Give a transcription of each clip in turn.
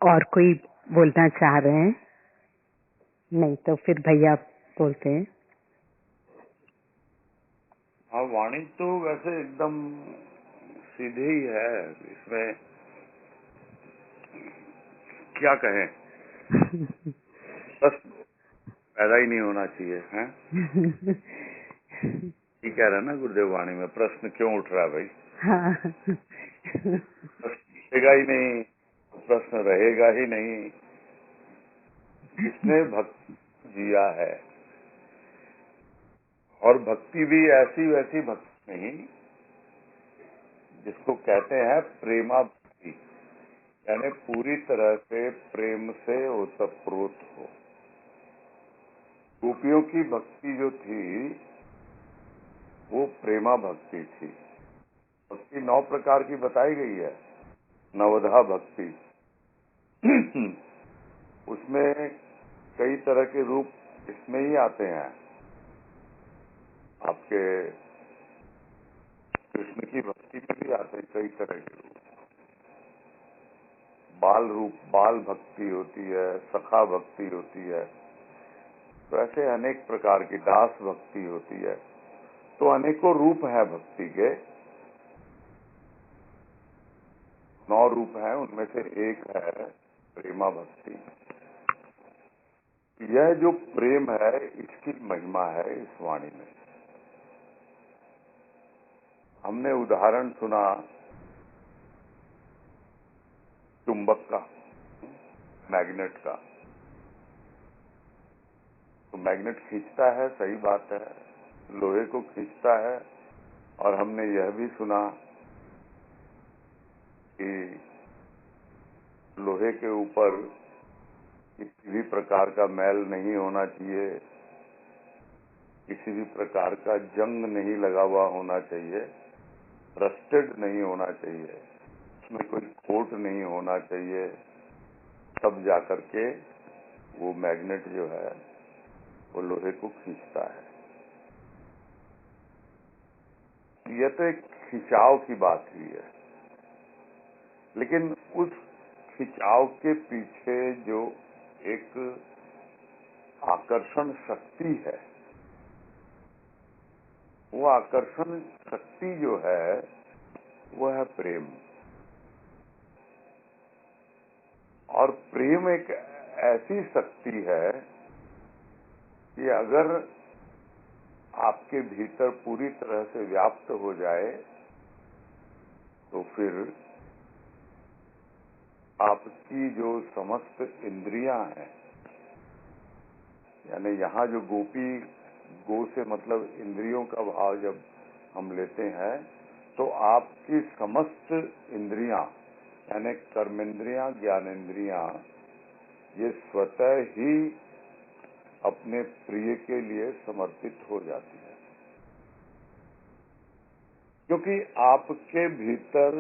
और कोई बोलना चाह रहे हैं? नहीं तो फिर भैया बोलते हैं। हाँ, वाणी तो वैसे एकदम सीधी ही है, इसमें क्या कहें, बस पैदा ही नहीं होना चाहिए हैं। ये कह रहे हैं ना गुरुदेव वाणी में, प्रश्न क्यों उठ रहा है भाई? हाँ। प्रश्न रहेगा ही नहीं, प्रश्न रहेगा ही नहीं। जिसने भक्ति जिया है, और भक्ति भी ऐसी वैसी भक्ति नहीं जिसको कहते हैं प्रेमा भक्ति, यानी पूरी तरह से प्रेम से ओतप्रोत हो। गोपियों की भक्ति जो थी वो प्रेमा भक्ति थी। भक्ति 9 प्रकार की बताई गई है, नवधा भक्ति। उसमें कई तरह के रूप इसमें ही आते हैं। आपके कृष्ण की भक्ति में भी आते हैं कई तरह के रूप। बाल रूप, बाल भक्ति होती है, सखा भक्ति होती है, तो ऐसे अनेक प्रकार की दास भक्ति होती है। तो अनेकों रूप है भक्ति के, 9 रूप हैं, उनमें से एक है प्रेमा भक्ति। यह जो प्रेम है इसकी महिमा है इस वाणी में। हमने उदाहरण सुना चुंबक का, मैग्नेट का। तो मैग्नेट खींचता है, सही बात है, लोहे को खींचता है। और हमने यह भी सुना कि लोहे के ऊपर किसी भी प्रकार का मैल नहीं होना चाहिए, किसी भी प्रकार का जंग नहीं लगा हुआ होना चाहिए, रस्टेड नहीं होना चाहिए, उसमें कोई खोट नहीं होना चाहिए, तब जाकर के वो मैग्नेट जो है वो लोहे को खींचता है। यह तो एक खिंचाव की बात ही है, लेकिन उस खिंचाव के पीछे जो एक आकर्षण शक्ति है, वो आकर्षण शक्ति जो है वो है प्रेम। और प्रेम एक ऐसी शक्ति है कि अगर आपके भीतर पूरी तरह से व्याप्त हो जाए तो फिर आपकी जो समस्त इंद्रियां हैं, यानी यहाँ जो गोपी, गो से मतलब इंद्रियों का भाव जब हम लेते हैं, तो आपकी समस्त इंद्रियां यानी कर्मेंद्रियां, ज्ञानेंद्रियां, ये स्वतः ही अपने प्रिय के लिए समर्पित हो जाती है, क्योंकि आपके भीतर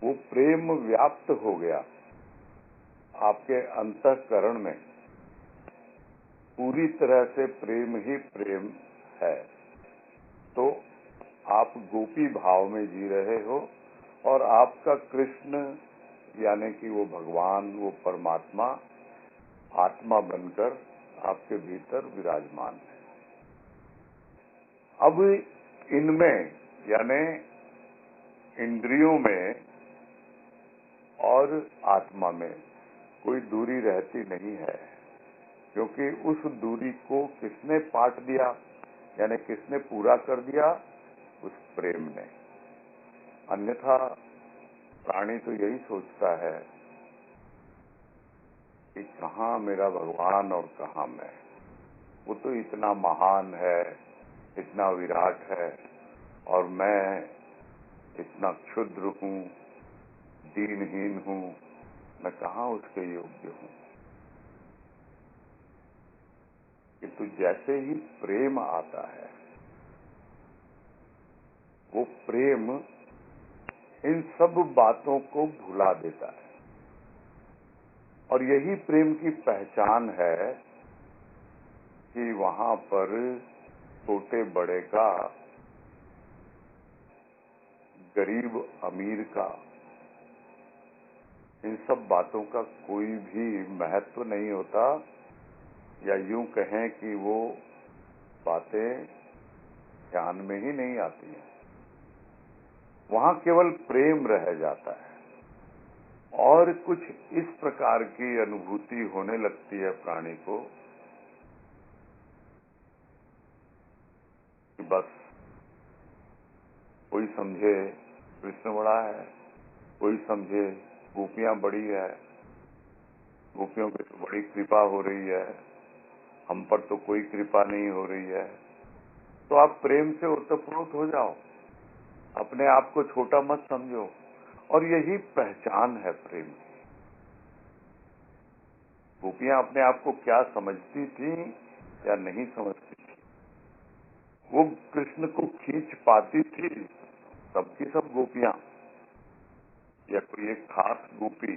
वो प्रेम व्याप्त हो गया। आपके अंतःकरण में पूरी तरह से प्रेम ही प्रेम है। तो आप गोपी भाव में जी रहे हो और आपका कृष्ण यानी कि वो भगवान, वो परमात्मा आत्मा बनकर आपके भीतर विराजमान है। अब इनमें यानी इंद्रियों में और आत्मा में कोई दूरी रहती नहीं है, क्योंकि उस दूरी को किसने पाट दिया, यानी किसने पूरा कर दिया? उस प्रेम ने। अन्यथा प्राणी तो यही सोचता है कि कहाँ मेरा भगवान और कहाँ मैं। वो तो इतना महान है, इतना विराट है, और मैं इतना क्षुद्र हूँ, दीनहीन हूँ, मैं कहाँ उसके योग्य हूँ। किंतु जैसे ही प्रेम आता है, वो प्रेम इन सब बातों को भुला देता है। और यही प्रेम की पहचान है कि वहां पर छोटे बड़े का, गरीब अमीर का, इन सब बातों का कोई भी महत्व नहीं होता, या यूं कहें कि वो बातें ध्यान में ही नहीं आती हैं। वहां केवल प्रेम रह जाता है और कुछ इस प्रकार की अनुभूति होने लगती है प्राणी को कि बस कोई समझे कृष्ण बड़ा है, कोई समझे गोपियां बड़ी है, गोपियों पे तो बड़ी कृपा हो रही है, हम पर तो कोई कृपा नहीं हो रही है। तो आप प्रेम से ओतप्रोत हो जाओ, अपने आप को छोटा मत समझो, और यही पहचान है प्रेम की। गोपियां अपने आप को क्या समझती थी या नहीं समझती थी, वो कृष्ण को खींच पाती थी सबकी सब गोपियां, या कोई एक खास गोपी,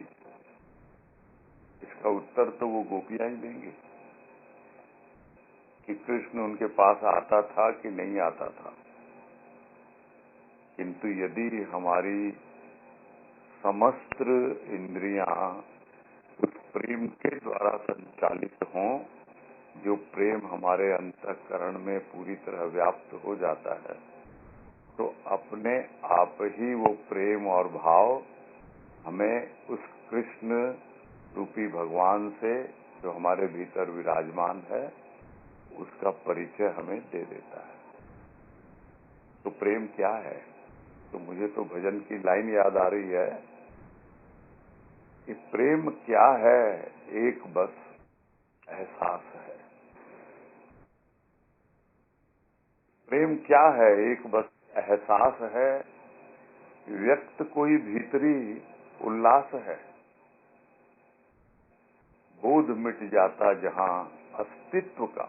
इसका उत्तर तो वो गोपियां ही देंगी कि कृष्ण उनके पास आता था कि नहीं आता था। किंतु यदि हमारी समस्त इंद्रियां उस प्रेम के द्वारा संचालित हों, जो प्रेम हमारे अंतःकरण में पूरी तरह व्याप्त हो जाता है, तो अपने आप ही वो प्रेम और भाव हमें उस कृष्ण रूपी भगवान से, जो हमारे भीतर विराजमान है, उसका परिचय हमें दे देता है। तो प्रेम क्या है? तो मुझे तो भजन की लाइन याद आ रही है कि प्रेम क्या है, एक बस एहसास है। प्रेम क्या है? एक बस एहसास है, व्यक्त कोई भीतरी उल्लास है। बोध मिट जाता जहां अस्तित्व का,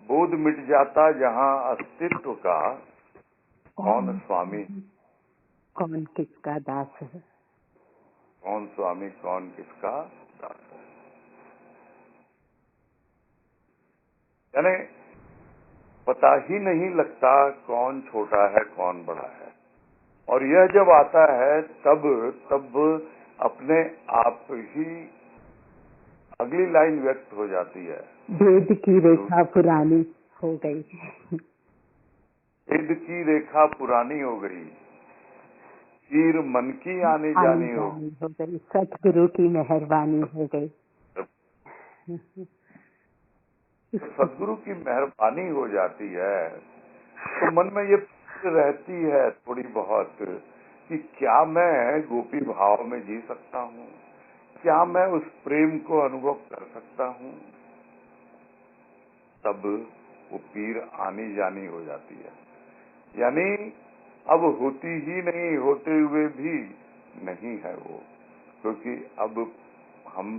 बोध मिट जाता जहां अस्तित्व का, कौन स्वामी, कौन किसका दास है। कौन स्वामी, कौन किसका दास है। यानी पता ही नहीं लगता कौन छोटा है कौन बड़ा है, और यह जब आता है तब अपने आप ही अगली लाइन व्यक्त हो जाती है। भेद की रेखा पुरानी हो गई, भेद की रेखा पुरानी हो गई, तीर मन की आनी जानी हो गई, सतगुरु की मेहरबानी हो गई। सदगुरु की मेहरबानी हो जाती है तो मन में ये रहती है थोड़ी बहुत कि क्या मैं गोपी भाव में जी सकता हूँ, क्या मैं उस प्रेम को अनुभव कर सकता हूँ। तब वो पीर आनी जानी हो जाती है, यानी अब होती ही नहीं, होते हुए भी नहीं है वो, क्योंकि अब हम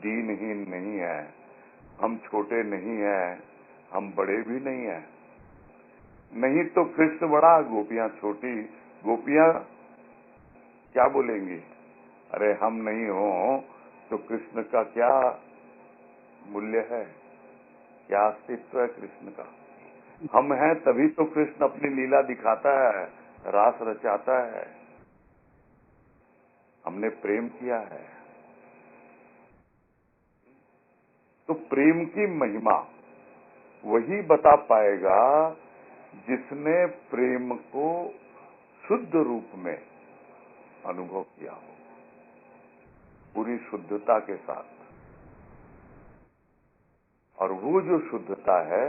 दीनहीन नहीं है, हम छोटे नहीं हैं, हम बड़े भी नहीं हैं। नहीं तो कृष्ण बड़ा, गोपियां छोटी। गोपियां क्या बोलेंगी? अरे हम नहीं हो तो कृष्ण का क्या मूल्य है, क्या अस्तित्व है कृष्ण का? हम हैं तभी तो कृष्ण अपनी लीला दिखाता है, रास रचाता है। हमने प्रेम किया है। तो प्रेम की महिमा वही बता पाएगा जिसने प्रेम को शुद्ध रूप में अनुभव किया हो, पूरी शुद्धता के साथ। और वो जो शुद्धता है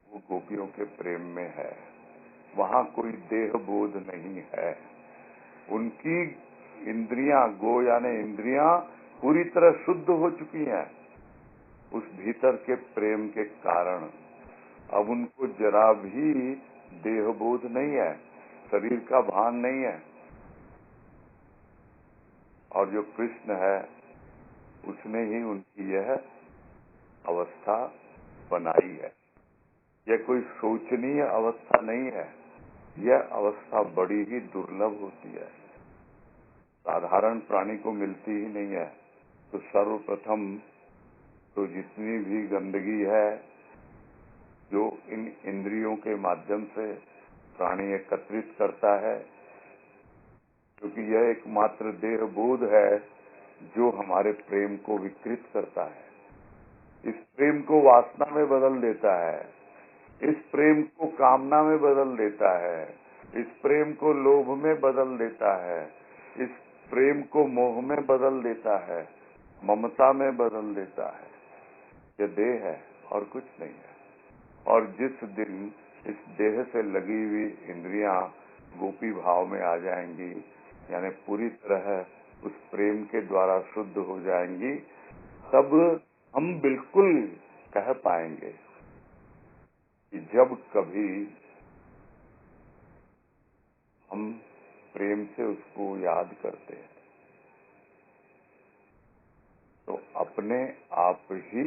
वो गोपियों के प्रेम में है। वहां कोई देह बोध नहीं है। उनकी इंद्रियां, गो यानी इंद्रियां पूरी तरह शुद्ध हो चुकी हैं उस भीतर के प्रेम के कारण। अब उनको जरा भी देहबोध नहीं है, शरीर का भान नहीं है। और जो कृष्ण है उसने ही उनकी यह अवस्था बनाई है। यह कोई शोचनीय अवस्था नहीं है, यह अवस्था बड़ी ही दुर्लभ होती है, साधारण प्राणी को मिलती ही नहीं है। तो सर्वप्रथम तो जितनी भी गंदगी है जो इन इंद्रियों के माध्यम से प्राणी एकत्रित करता है, क्योंकि यह एकमात्र देह बोध है जो हमारे प्रेम को विकृत करता है, इस प्रेम को वासना में बदल देता है, इस प्रेम को कामना में बदल देता है, इस प्रेम को लोभ में बदल देता है, इस प्रेम को मोह में बदल देता है, ममता में बदल देता है। यह देह है और कुछ नहीं है। और जिस दिन इस देह से लगी हुई इंद्रियां गोपी भाव में आ जाएंगी, यानी पूरी तरह उस प्रेम के द्वारा शुद्ध हो जाएंगी, तब हम बिल्कुल कह पाएंगे कि जब कभी हम प्रेम से उसको याद करते हैं तो अपने आप ही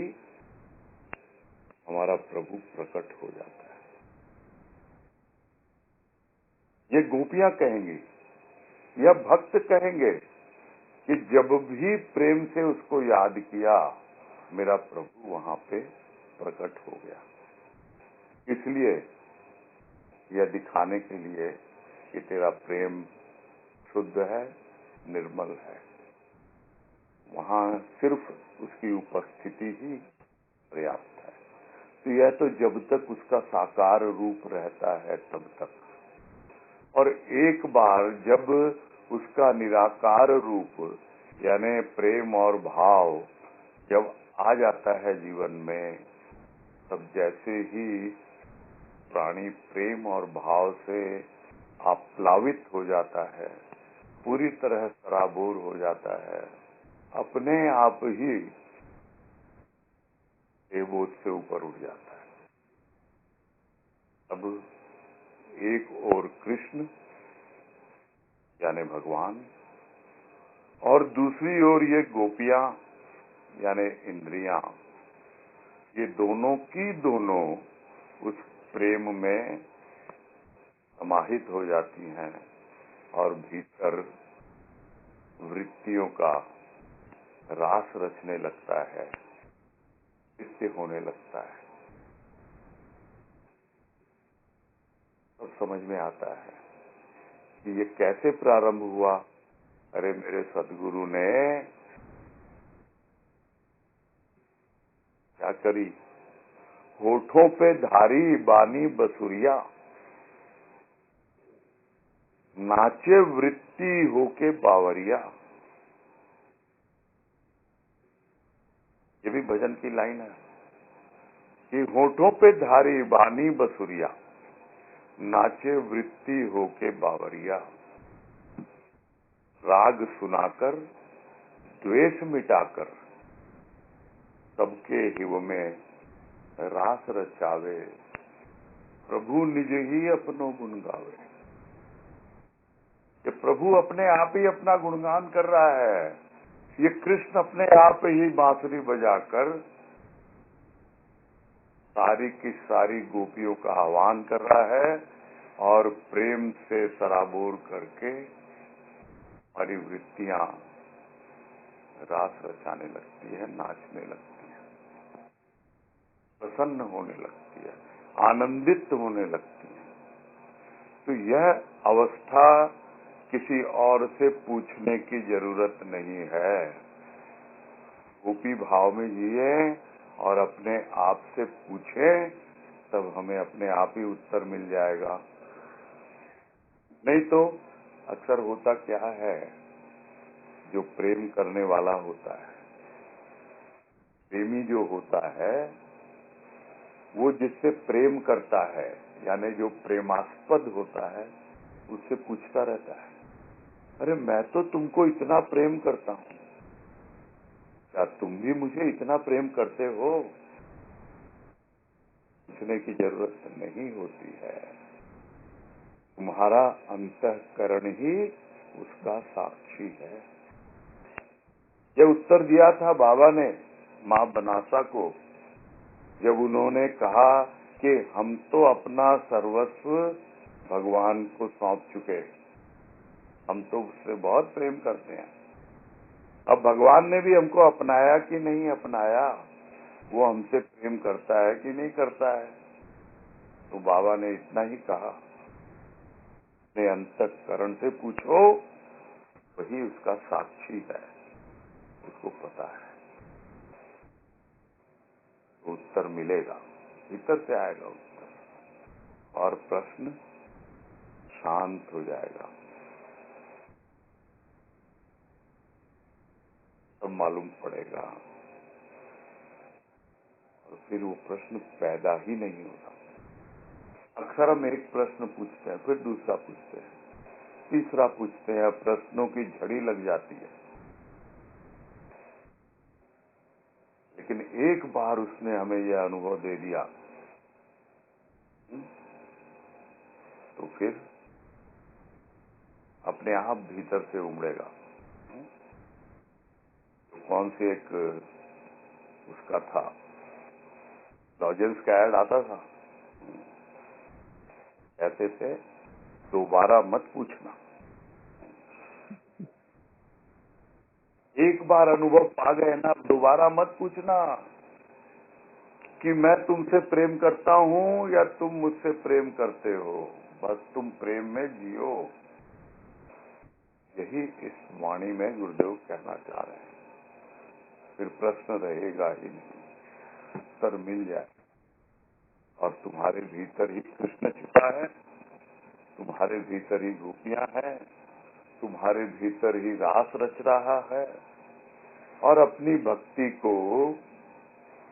हमारा प्रभु प्रकट हो जाता है। ये गोपियां कहेंगी या भक्त कहेंगे कि जब भी प्रेम से उसको याद किया मेरा प्रभु वहां पे प्रकट हो गया। इसलिए यह दिखाने के लिए कि तेरा प्रेम शुद्ध है, निर्मल है, वहां सिर्फ उसकी उपस्थिति ही पर्याप्त है। तो यह तो जब तक उसका साकार रूप रहता है तब तक, और एक बार जब उसका निराकार रूप यानी प्रेम और भाव जब आ जाता है जीवन में, तब जैसे ही प्राणी प्रेम और भाव से आप्लावित हो जाता है, पूरी तरह सराबोर हो जाता है, अपने आप ही देवबोध से ऊपर उठ जाता है। अब एक ओर कृष्ण यानी भगवान और दूसरी ओर ये गोपियां यानी इंद्रियां, ये दोनों की दोनों उस प्रेम में समाहित हो जाती हैं और भीतर वृत्तियों का रास रचने लगता है, नृत्य होने लगता है। तब समझ में आता है कि ये कैसे प्रारंभ हुआ। अरे मेरे सदगुरु ने क्या करी, होठों पे धारी बानी बसुरिया, नाचे वृत्ति होके बावरिया। ये भी भजन की लाइन है कि होठों पे धारी बानी बसुरिया, नाचे वृत्ति होके बावरिया। राग सुनाकर द्वेष मिटाकर सबके हिव में रास रचावे, प्रभु निज ही अपनो गुण गावे। ये प्रभु अपने आप ही अपना गुणगान कर रहा है। ये कृष्ण अपने आप ही बांसुरी बजाकर सारी की सारी गोपियों का आह्वान कर रहा है और प्रेम से सराबोर करके हमारी वृत्तियां रास रचाने लगती है, नाचने लगती है, प्रसन्न होने लगती है, आनंदित होने लगती है। तो यह अवस्था किसी और से पूछने की जरूरत नहीं है। गोपी भाव में जिए और अपने आप से पूछें, तब हमें अपने आप ही उत्तर मिल जाएगा। नहीं तो अक्सर होता क्या है, जो प्रेम करने वाला होता है, प्रेमी जो होता है, वो जिससे प्रेम करता है यानी जो प्रेमास्पद होता है, उससे पूछता रहता है, अरे मैं तो तुमको इतना प्रेम करता हूँ, क्या तुम भी मुझे इतना प्रेम करते हो? पूछने की जरूरत नहीं होती है। तुम्हारा अंतःकरण ही उसका साक्षी है। यह उत्तर दिया था बाबा ने मां बनासा को, जब उन्होंने कहा कि हम तो अपना सर्वस्व भगवान को सौंप चुके, हम तो उससे बहुत प्रेम करते हैं। अब भगवान ने भी हमको अपनाया कि नहीं अपनाया, वो हमसे प्रेम करता है कि नहीं करता है? तो बाबा ने इतना ही कहा, अपने अंतःकरण से पूछो वही उसका साक्षी है, उसको पता है, तो उत्तर मिलेगा, भीतर से आएगा उत्तर और प्रश्न शांत हो जाएगा, सब मालूम पड़ेगा और फिर वो प्रश्न पैदा ही नहीं होता। अक्सर हम एक प्रश्न पूछते हैं, फिर दूसरा पूछते हैं, तीसरा पूछते हैं, प्रश्नों की झड़ी लग जाती है। लेकिन एक बार उसने हमें यह अनुभव दे दिया तो फिर अपने आप भीतर से उमड़ेगा। तो कौन से एक उसका था, लॉजेंस का ऐड आता था, कहते थे दोबारा मत पूछना, एक बार अनुभव पा गए ना, दोबारा मत पूछना कि मैं तुमसे प्रेम करता हूं या तुम मुझसे प्रेम करते हो, बस तुम प्रेम में जियो। यही इस वाणी में गुरुदेव कहना चाह रहे हैं। फिर प्रश्न रहेगा ही नहीं, उत्तर मिल जाए और तुम्हारे भीतर ही कृष्ण छिपा है, तुम्हारे भीतर ही गोपियां हैं, तुम्हारे भीतर ही रास रच रहा है और अपनी भक्ति को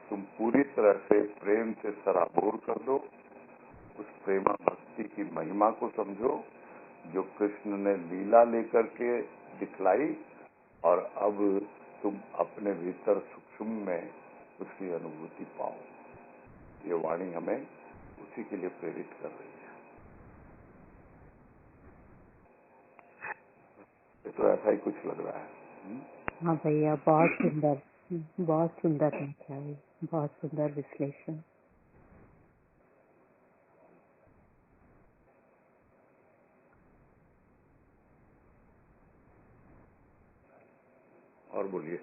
तुम पूरी तरह से प्रेम से सराबोर कर दो। उस प्रेमा भक्ति की महिमा को समझो जो कृष्ण ने लीला लेकर के दिखलाई और अब तुम अपने भीतर सूक्ष्म में उसकी अनुभूति पाओ। ये वाणी हमें उसी के लिए प्रेरित कर रही है। ये तो ऐसा ही कुछ लग रहा है। हाँ भैया, बहुत सुंदर, बहुत सुंदर व्याख्या हुई, बहुत सुंदर विश्लेषण। और बोलिए।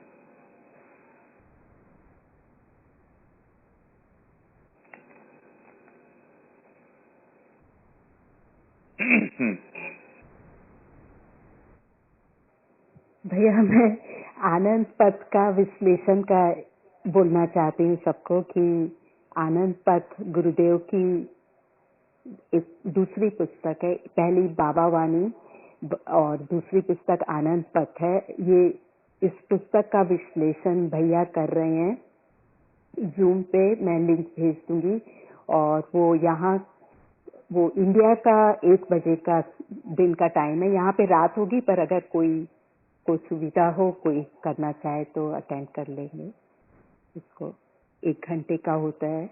भैया मैं आनंद पथ का विश्लेषण का बोलना चाहती हूँ सबको कि आनंद पथ गुरुदेव की एक दूसरी पुस्तक है, पहली बाबा वाणी और दूसरी पुस्तक आनंद पथ है। ये इस पुस्तक का विश्लेषण भैया कर रहे हैं जूम पे, मैं लिंक भेज दूंगी। और वो यहाँ, वो इंडिया का 1 बजे का दिन का टाइम है, यहाँ पे रात होगी, पर अगर कोई सुविधा हो, कोई करना चाहे तो अटेंड कर लेंगे इसको। 1 घंटे का होता है।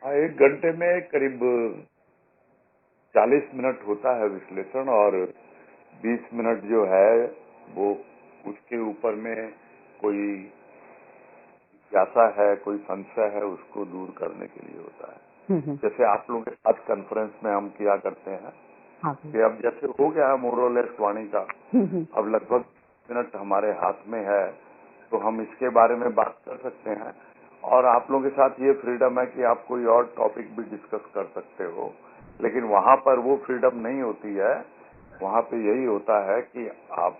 हाँ, 1 घंटे में करीब 40 मिनट होता है विश्लेषण और 20 मिनट जो है वो उसके ऊपर में कोई जिज्ञासा है, कोई संशय है, उसको दूर करने के लिए होता है। जैसे आप लोगों के साथ कॉन्फ्रेंस में हम किया करते हैं। हाँ कि अब जैसे हो गया है मोरलेस वाणी का, अब लगभग मिनट हमारे हाथ में है तो हम इसके बारे में बात कर सकते हैं और आप लोगों के साथ ये फ्रीडम है कि आप कोई और टॉपिक भी डिस्कस कर सकते हो। लेकिन वहां पर वो फ्रीडम नहीं होती है, वहां पे यही होता है कि आप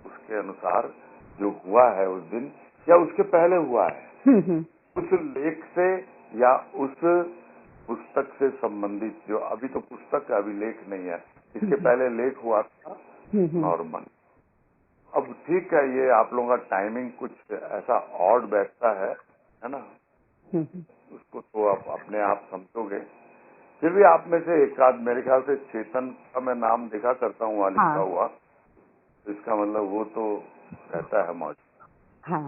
उसके अनुसार जो हुआ है उस दिन या उसके पहले हुआ है उस लेख से या उस पुस्तक से संबंधित, जो अभी तो पुस्तक का अभी लेख नहीं है, इसके पहले लेख हुआ था नॉर्मल। अब ठीक है, ये आप लोगों का टाइमिंग कुछ ऐसा ऑड बैठता है ना, उसको तो आप अपने आप समझोगे। फिर भी आप में से एक आध, मेरे ख्याल से चेतन का मैं नाम देखा करता हूँ वहाँ लिखा हुआ, तो इसका मतलब वो तो रहता है मौजूद। हाँ।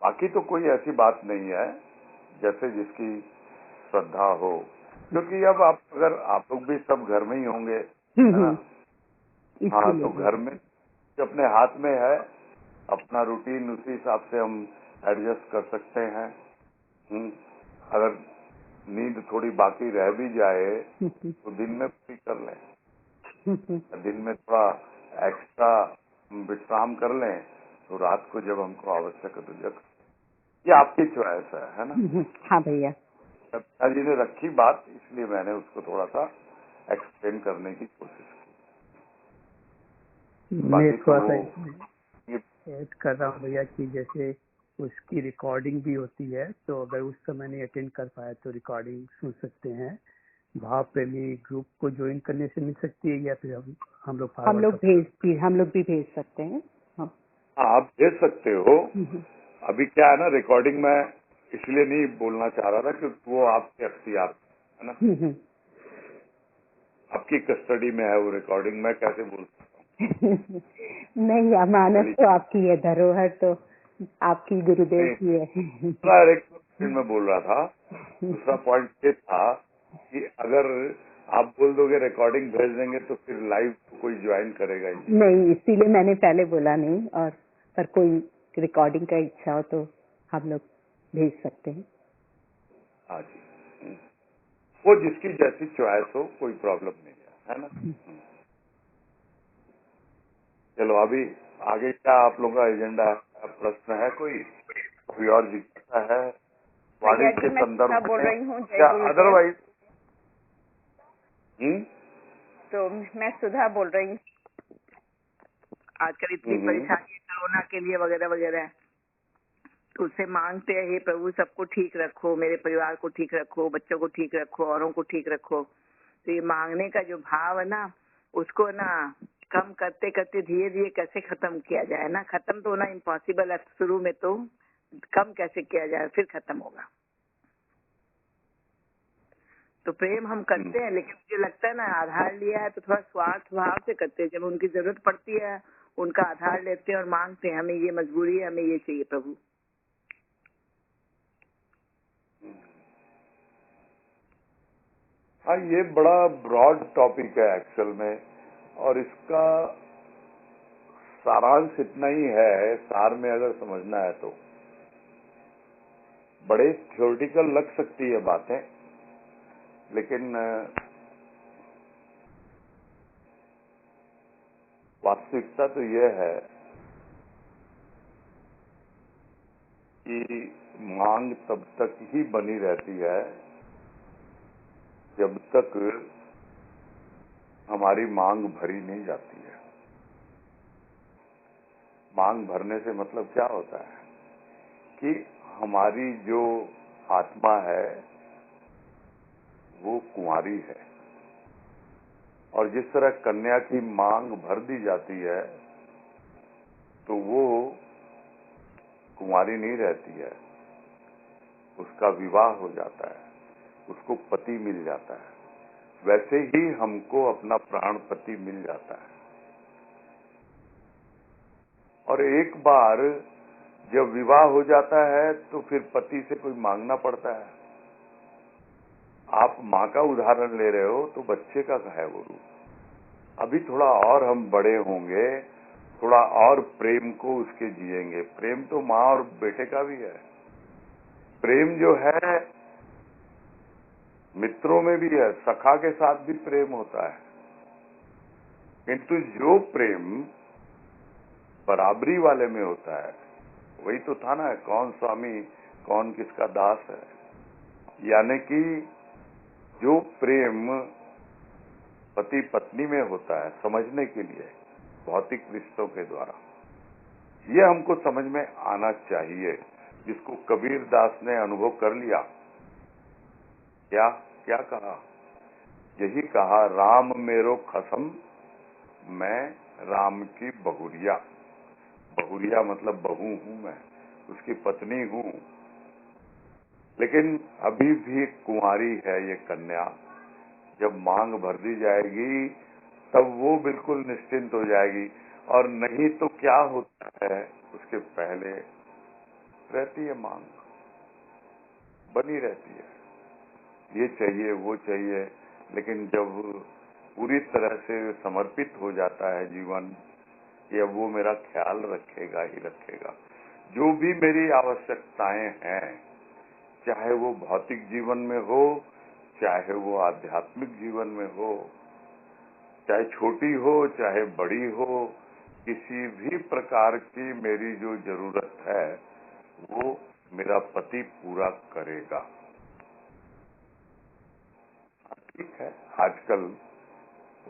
बाकी तो कोई ऐसी बात नहीं है, जैसे जिसकी श्रद्धा हो, क्योंकि अब आप अगर आप लोग भी सब घर में ही होंगे है ना, हाँ, तो घर में अपने हाथ में है, अपना रूटीन उसी हिसाब से हम एडजस्ट कर सकते हैं। अगर नींद थोड़ी बाकी रह भी जाए तो दिन में पूरी कर लें, दिन में थोड़ा एक्स्ट्रा विश्राम कर लें, तो रात को जब हमको आवश्यक है तो जग। ये आपकी चॉइस है ना। हाँ भैया, जी ने रखी बात, इसलिए मैंने उसको थोड़ा सा एक्सप्लेन करने की कोशिश की। मैं बाकी थोड़ा तो सा ये ऐड कर रहा हूँ भैया कि जैसे उसकी रिकॉर्डिंग भी होती है, तो अगर उस समय नहीं अटेंड कर पाए तो रिकॉर्डिंग सुन सकते हैं। भाव प्रेमी ग्रुप को ज्वाइन करने से मिल सकती है, या फिर हम लोग हम लोग भी भेज सकते हैं। हाँ। आप भेज सकते हो। हम्म, अभी क्या है ना, रिकॉर्डिंग में इसलिए नहीं बोलना चाह रहा था कि वो आपके अख्तियार है ना, हम्म। आपकी कस्टडी में है वो रिकॉर्डिंग, मैं कैसे बोल सकता नहीं, अमानत तो आपकी है, धरोहर तो आपकी गुरुदेव हूँ। की है। दूसरा एक पॉइंट में बोल रहा था, दूसरा पॉइंट ये था कि अगर आप बोल दोगे रिकॉर्डिंग भेज देंगे तो फिर लाइव कोई ज्वाइन करेगा ही नहीं। नहीं, इसीलिए मैंने पहले बोला नहीं, और पर कोई रिकॉर्डिंग का इच्छा हो तो हम लोग भेज सकते हैं। हाँ जी, वो जिसकी जैसी चॉइस हो, कोई प्रॉब्लम नहीं है ना। चलो अभी आगे क्या आप लोगों का एजेंडा है? प्रश्न है कोई और जिज्ञासा है वाणी भैया के जी, मैं संदर्भ बोल में रही हूँ, जय या गुरुदेव। अदरवाइज? तो मैं सुधा बोल रही हूँ। आजकल इतनी परेशानी है कोरोना के लिए वगैरह वगैरह, तो उससे मांगते हैं, हे प्रभु सबको ठीक रखो, मेरे परिवार को ठीक रखो, बच्चों को ठीक रखो, औरों को ठीक रखो। तो ये मांगने का जो भाव है ना, उसको ना कम करते करते धीरे धीरे कैसे खत्म किया जाए ना। खत्म तो होना इम्पॉसिबल है शुरू में, तो कम कैसे किया जाए, फिर खत्म होगा। तो प्रेम हम करते हैं, लेकिन मुझे लगता है ना, आधार लिया है तो थोड़ा स्वार्थ भाव से करते हैं। जब उनकी जरूरत पड़ती है उनका आधार लेते हैं और मांगते हैं, हमें ये मजबूरी है, हमें ये चाहिए प्रभु। हाँ, ये बड़ा ब्रॉड टॉपिक है एक्चुअल में, और इसका सारांश इतना ही है, सार में अगर समझना है तो। बड़े थ्योरेटिकल लग सकती है बातें, लेकिन वास्तविकता तो यह है कि मांग तब तक ही बनी रहती है जब तक हमारी मांग भरी नहीं जाती है। मांग भरने से मतलब क्या होता है कि हमारी जो आत्मा है वो कुंवारी है, और जिस तरह कन्या की मांग भर दी जाती है तो वो कुंवारी नहीं रहती है, उसका विवाह हो जाता है, उसको पति मिल जाता है। वैसे ही हमको अपना प्राण पति मिल जाता है, और एक बार जब विवाह हो जाता है तो फिर पति से कोई मांगना पड़ता है। आप माँ का उदाहरण ले रहे हो तो बच्चे का है वो रूप। अभी थोड़ा और हम बड़े होंगे, थोड़ा और प्रेम को उसके जिएंगे। प्रेम तो माँ और बेटे का भी है, प्रेम जो है मित्रों में भी है, सखा के साथ भी प्रेम होता है। किंतु जो प्रेम बराबरी वाले में होता है, वही तो था ना, कौन स्वामी कौन किसका दास है। यानी कि जो प्रेम पति पत्नी में होता है, समझने के लिए भौतिक रिश्तों के द्वारा, ये हमको समझ में आना चाहिए, जिसको कबीर दास ने अनुभव कर लिया। क्या क्या कहा? यही कहा, राम मेरो खसम, मैं राम की बहुरिया। बहुरिया मतलब बहू हूं, मैं उसकी पत्नी हूं, लेकिन अभी भी कुंवारी है ये कन्या। जब मांग भर दी जाएगी तब वो बिल्कुल निश्चिंत हो जाएगी, और नहीं तो क्या होता है, उसके पहले रहती है मांग, बनी रहती है, ये चाहिए वो चाहिए। लेकिन जब पूरी तरह से समर्पित हो जाता है जीवन, कि अब वो मेरा ख्याल रखेगा ही रखेगा, जो भी मेरी आवश्यकताएं हैं, चाहे वो भौतिक जीवन में हो, चाहे वो आध्यात्मिक जीवन में हो, चाहे छोटी हो चाहे बड़ी हो, किसी भी प्रकार की मेरी जो जरूरत है वो मेरा पति पूरा करेगा। ठीक है, आजकल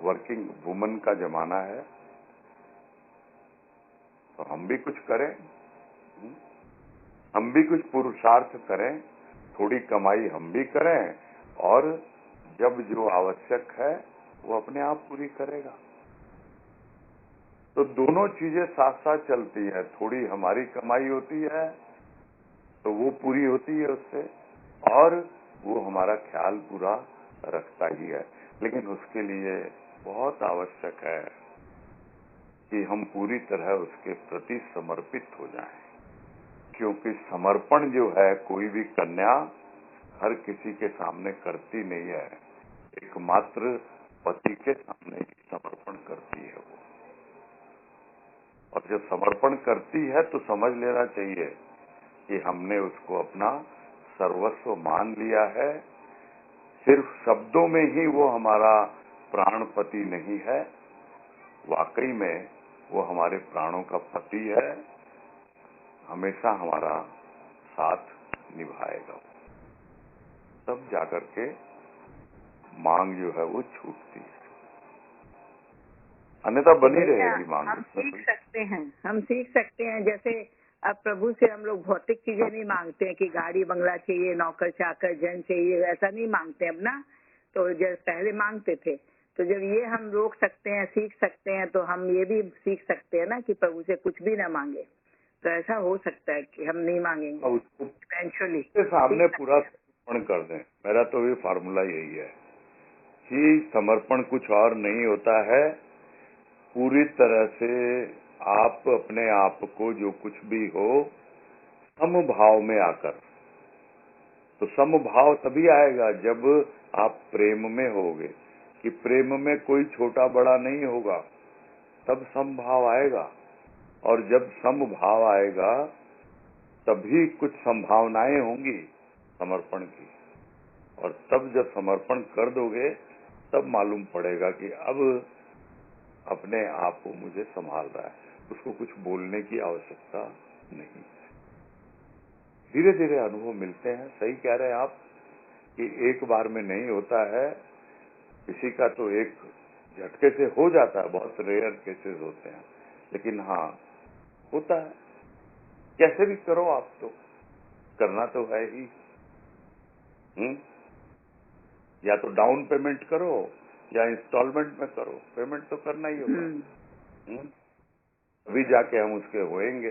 वर्किंग वुमन का जमाना है, तो हम भी कुछ करें, हम भी कुछ पुरुषार्थ करें, थोड़ी कमाई हम भी करें, और जब जो आवश्यक है वो अपने आप पूरी करेगा। तो दोनों चीजें साथ साथ चलती है। थोड़ी हमारी कमाई होती है तो वो पूरी होती है उससे, और वो हमारा ख्याल पूरा रखता ही है। लेकिन उसके लिए बहुत आवश्यक है कि हम पूरी तरह उसके प्रति समर्पित हो जाएं, क्योंकि समर्पण जो है कोई भी कन्या हर किसी के सामने करती नहीं है, एकमात्र पति के सामने ही समर्पण करती है वो। और जब समर्पण करती है तो समझ लेना चाहिए कि हमने उसको अपना सर्वस्व मान लिया है। सिर्फ शब्दों में ही वो हमारा प्राणपति नहीं है, वाकई में वो हमारे प्राणों का पति है, हमेशा हमारा साथ निभाएगा। तब जाकर के मांग जो है वो छूटती है, अन्यथा बनी रहेगी मांग। हम सीख सकते हैं जैसे अब प्रभु से हम लोग भौतिक चीजें नहीं मांगते हैं कि गाड़ी बंगला चाहिए, नौकर चाकर जन चाहिए, ऐसा नहीं मांगते अब ना। तो जब पहले मांगते थे, तो जब ये हम रोक सकते हैं, सीख सकते हैं, तो हम ये भी सीख सकते हैं ना कि प्रभु से कुछ भी ना मांगे। तो ऐसा हो सकता है कि हम नहीं मांगेंगे, उसको इवेंचुअली सामने पूरा समर्पण कर दें। मेरा तो ये फार्मूला यही है कि समर्पण कुछ और नहीं होता है, पूरी तरह से आप अपने आप को जो कुछ भी हो समभाव में आकर। तो समभाव तभी आएगा जब आप प्रेम में होगे, कि प्रेम में कोई छोटा बड़ा नहीं होगा, तब समभाव आएगा। और जब समभाव आएगा तभी कुछ संभावनाएं होंगी समर्पण की, और तब जब समर्पण कर दोगे तब मालूम पड़ेगा कि अब अपने आप को मुझे संभाल रहा है, उसको कुछ बोलने की आवश्यकता नहीं है। धीरे धीरे अनुभव मिलते हैं। सही कह रहे हैं आप कि एक बार में नहीं होता है, किसी का तो एक झटके से हो जाता है, बहुत रेयर केसेस होते हैं, लेकिन हाँ होता है। कैसे भी करो, आप तो करना तो है ही। या तो डाउन पेमेंट करो या इंस्टॉलमेंट में करो, पेमेंट तो करना ही होगा। अभी जाके हम उसके होएंगे।